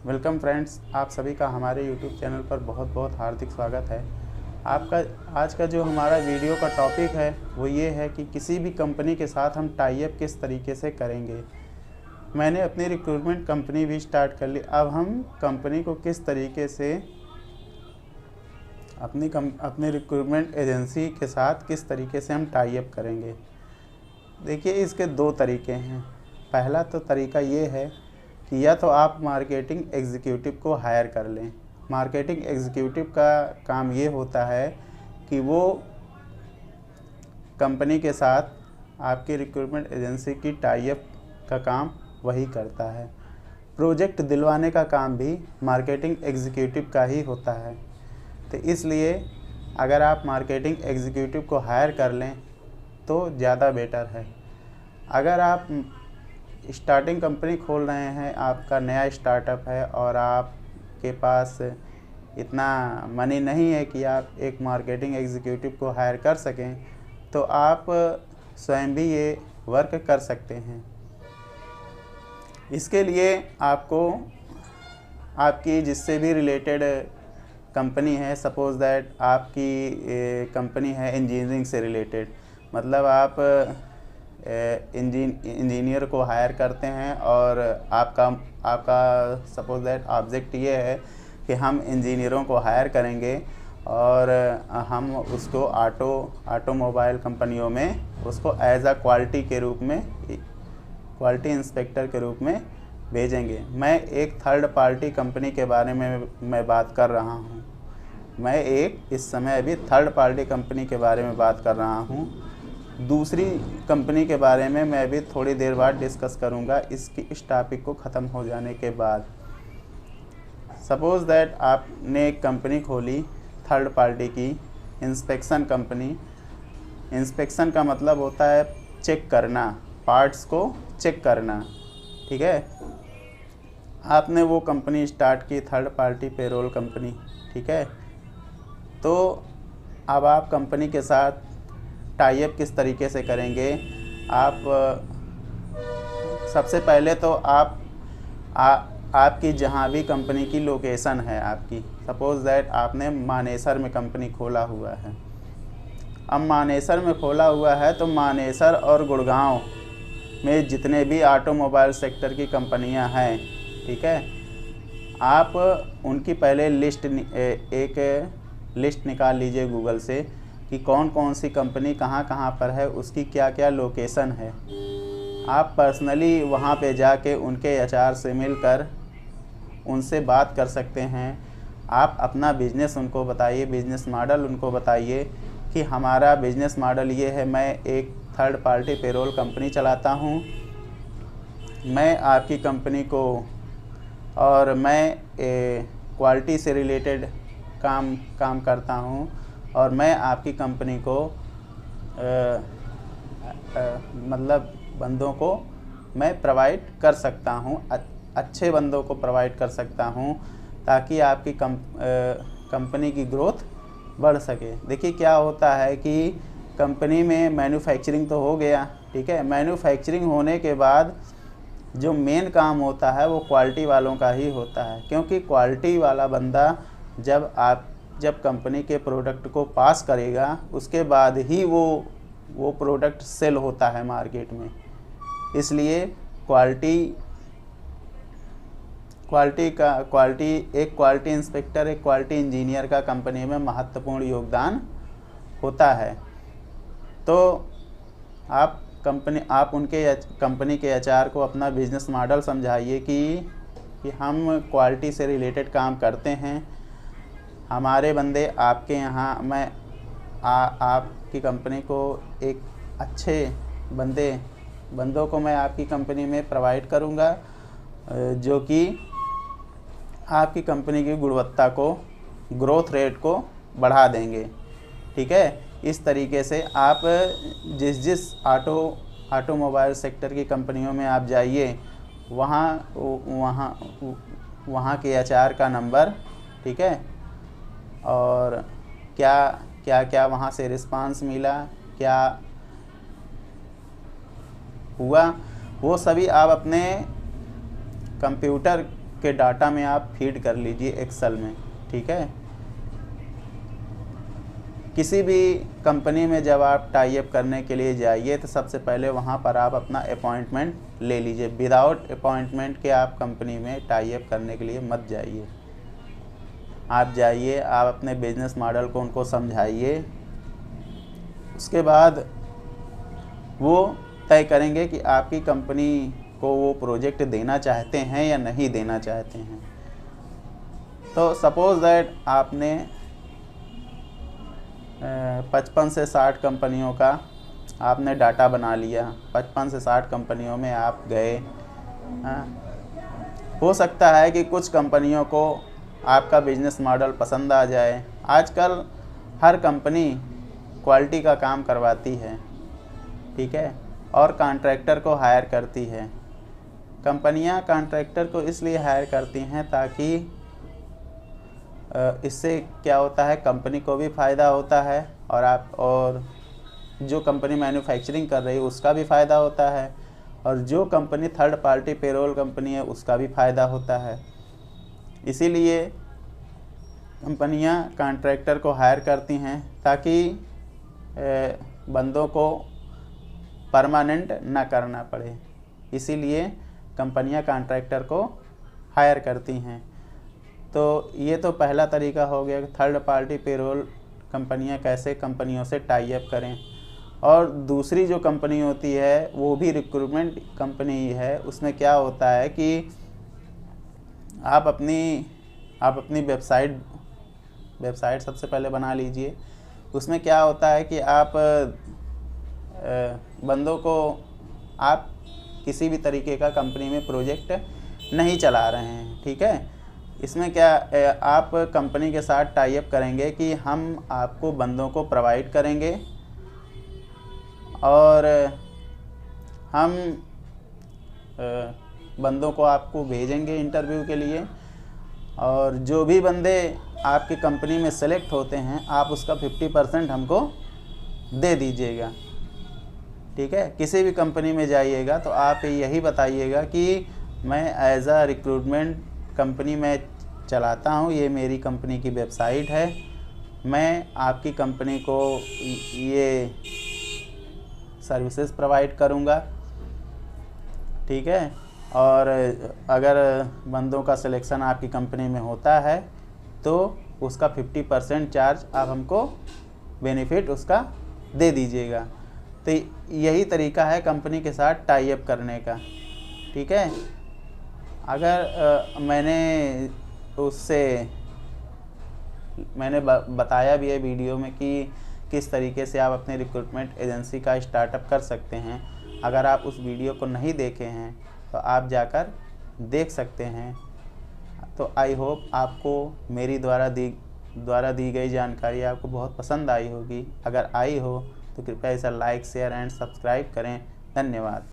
Welcome friends, आप सभी का हमारे यूट्यूब चैनल पर बहुत बहुत हार्दिक स्वागत है। आपका आज का जो हमारा वीडियो का टॉपिक है वो ये है कि किसी भी कंपनी के साथ हम टाई अप किस तरीके से करेंगे। मैंने अपनी रिक्रूटमेंट कंपनी भी स्टार्ट कर ली। अब हम कंपनी को किस तरीके से अपनी रिक्रूटमेंट एजेंसी के साथ किस तरीके से हम टाई अप करेंगे। देखिए, इसके दो तरीके हैं। पहला तो तरीका ये है कि या तो आप मार्केटिंग एग्जीक्यूटिव को हायर कर लें। मार्केटिंग एग्जीक्यूटिव का काम ये होता है कि वो कंपनी के साथ आपकी रिक्रूटमेंट एजेंसी की टाई अप का काम वही करता है। प्रोजेक्ट दिलवाने का काम भी मार्केटिंग एग्जीक्यूटिव का ही होता है। तो इसलिए अगर आप मार्केटिंग एग्जीक्यूटिव को हायर कर लें तो ज़्यादा बेटर है। अगर आप स्टार्टिंग कंपनी खोल रहे हैं, आपका नया स्टार्टअप है और आपके पास इतना मनी नहीं है कि आप एक मार्केटिंग एग्जीक्यूटिव को हायर कर सकें, तो आप स्वयं भी ये वर्क कर सकते हैं। इसके लिए आपको आपकी जिससे भी रिलेटेड कंपनी है, सपोज़ दैट आपकी कंपनी है इंजीनियरिंग से रिलेटेड, मतलब आप इंजीनियर को हायर करते हैं और आपका सपोज दैट ऑब्जेक्ट ये है कि हम इंजीनियरों को हायर करेंगे और हम उसको ऑटोमोबाइल कंपनियों में उसको एज अ क्वालिटी के रूप में, क्वालिटी इंस्पेक्टर के रूप में भेजेंगे। मैं एक थर्ड पार्टी कंपनी के बारे में मैं बात कर रहा हूँ। मैं इस समय अभी थर्ड पार्टी कंपनी के बारे में बात कर रहा हूँ। दूसरी कंपनी के बारे में मैं अभी थोड़ी देर बाद डिस्कस करूंगा इस टॉपिक को ख़त्म हो जाने के बाद। सपोज़ दैट आपने एक कंपनी खोली थर्ड पार्टी की, इंस्पेक्शन कंपनी। इंस्पेक्शन का मतलब होता है चेक करना, पार्ट्स को चेक करना, ठीक है। आपने वो कंपनी स्टार्ट की, थर्ड पार्टी पेरोल कंपनी, ठीक है। तो अब आप कंपनी के साथ टाई अप किस तरीके से करेंगे। आप सबसे पहले तो आपकी जहाँ भी कंपनी की लोकेशन है आपकी, सपोज़ दैट आपने मानेसर में कंपनी खोला हुआ है। अब मानेसर में खोला हुआ है तो मानेसर और गुड़गांव में जितने भी ऑटोमोबाइल सेक्टर की कंपनियां हैं, ठीक है, आप उनकी पहले एक लिस्ट निकाल लीजिए गूगल से कि कौन कौन सी कंपनी कहाँ कहाँ पर है, उसकी क्या क्या लोकेशन है। आप पर्सनली वहाँ पे जाके उनके एचआर से मिलकर उनसे बात कर सकते हैं। आप अपना बिज़नेस उनको बताइए, बिज़नेस मॉडल उनको बताइए कि हमारा बिज़नेस मॉडल ये है, मैं एक थर्ड पार्टी पेरोल कंपनी चलाता हूँ, मैं आपकी कंपनी को और मैं क्वालिटी से रिलेटेड काम करता हूँ और मैं आपकी कंपनी को मतलब बंदों को मैं प्रोवाइड कर सकता हूँ, अच्छे बंदों को प्रोवाइड कर सकता हूँ ताकि आपकी कंपनी की ग्रोथ बढ़ सके। देखिए क्या होता है कि कंपनी में मैन्युफैक्चरिंग तो हो गया, ठीक है। मैन्युफैक्चरिंग होने के बाद जो मेन काम होता है वो क्वालिटी वालों का ही होता है, क्योंकि क्वालिटी वाला बंदा जब कंपनी के प्रोडक्ट को पास करेगा उसके बाद ही वो प्रोडक्ट सेल होता है मार्केट में। इसलिए एक क्वालिटी इंस्पेक्टर, एक क्वालिटी इंजीनियर का कंपनी में महत्वपूर्ण योगदान होता है। तो आप उनके कंपनी के एचआर को अपना बिजनेस मॉडल समझाइए कि हम क्वालिटी से रिलेटेड काम करते हैं, हमारे बंदे आपके यहाँ, मैं आपकी कंपनी को एक अच्छे बंदों को मैं आपकी कंपनी में प्रोवाइड करूँगा जो कि आपकी कंपनी की गुणवत्ता को, ग्रोथ रेट को बढ़ा देंगे, ठीक है। इस तरीके से आप जिस ऑटोमोबाइल सेक्टर की कंपनियों में आप जाइए, वहाँ के एचआर का नंबर, ठीक है, और क्या वहाँ से रिस्पांस मिला, क्या हुआ, वो सभी आप अपने कंप्यूटर के डाटा में आप फीड कर लीजिए एक्सेल में, ठीक है। किसी भी कंपनी में जब आप टाई अप करने के लिए जाइए तो सबसे पहले वहाँ पर आप अपना अपॉइंटमेंट ले लीजिए। विदाउट अपॉइंटमेंट के आप कंपनी में टाई अप करने के लिए मत जाइए। आप जाइए, आप अपने बिजनेस मॉडल को उनको समझाइए, उसके बाद वो तय करेंगे कि आपकी कंपनी को वो प्रोजेक्ट देना चाहते हैं या नहीं देना चाहते हैं। तो सपोज़ दैट आपने 55 से 60 कंपनियों का आपने डाटा बना लिया, 55 से 60 कंपनियों में आप गए। हो सकता है कि कुछ कंपनियों को आपका बिजनेस मॉडल पसंद आ जाए। आजकल हर कंपनी क्वालिटी का काम करवाती है, ठीक है, और कॉन्ट्रैक्टर को हायर करती है। कंपनियां कॉन्ट्रैक्टर को इसलिए हायर करती हैं ताकि इससे क्या होता है, कंपनी को भी फ़ायदा होता है और जो कंपनी मैन्युफैक्चरिंग कर रही है उसका भी फ़ायदा होता है, और जो company third party payroll company है उसका भी फ़ायदा होता है। इसीलिए कंपनियां कॉन्ट्रैक्टर को हायर करती हैं ताकि बंदों को परमानेंट ना करना पड़े। इसीलिए कंपनियां कॉन्ट्रैक्टर को हायर करती हैं। तो ये तो पहला तरीका हो गया कि थर्ड पार्टी पेरोल कंपनियां कैसे कंपनियों से टाई अप करें। और दूसरी जो कंपनी होती है वो भी रिक्रूटमेंट कंपनी ही है। उसमें क्या होता है कि आप अपनी वेबसाइट सबसे पहले बना लीजिए। उसमें क्या होता है कि आप बंदों को आप किसी भी तरीके का कंपनी में प्रोजेक्ट नहीं चला रहे हैं, ठीक है। इसमें क्या आप कंपनी के साथ टाई अप करेंगे कि हम आपको बंदों को प्रोवाइड करेंगे और हम बंदों को आपको भेजेंगे इंटरव्यू के लिए, और जो भी बंदे आपकी कंपनी में सेलेक्ट होते हैं आप उसका 50% हमको दे दीजिएगा, ठीक है। किसी भी कंपनी में जाइएगा तो आप यही बताइएगा कि मैं एज अ रिक्रूटमेंट कंपनी में चलाता हूँ, ये मेरी कंपनी की वेबसाइट है, मैं आपकी कंपनी को ये सर्विसेज प्रोवाइड करूँगा, ठीक है। और अगर बंदों का सिलेक्शन आपकी कंपनी में होता है तो उसका 50% चार्ज आप हमको बेनिफिट उसका दे दीजिएगा। तो यही तरीका है कंपनी के साथ टाई अप करने का, ठीक है। अगर मैंने बताया भी है वीडियो में कि किस तरीके से आप अपने रिक्रूटमेंट एजेंसी का स्टार्टअप कर सकते हैं। अगर आप उस वीडियो को नहीं देखे हैं तो आप जाकर देख सकते हैं। तो आई होप आपको मेरी द्वारा दी गई जानकारी आपको बहुत पसंद आई होगी। अगर आई हो तो कृपया इसे लाइक, शेयर एंड सब्सक्राइब करें। धन्यवाद।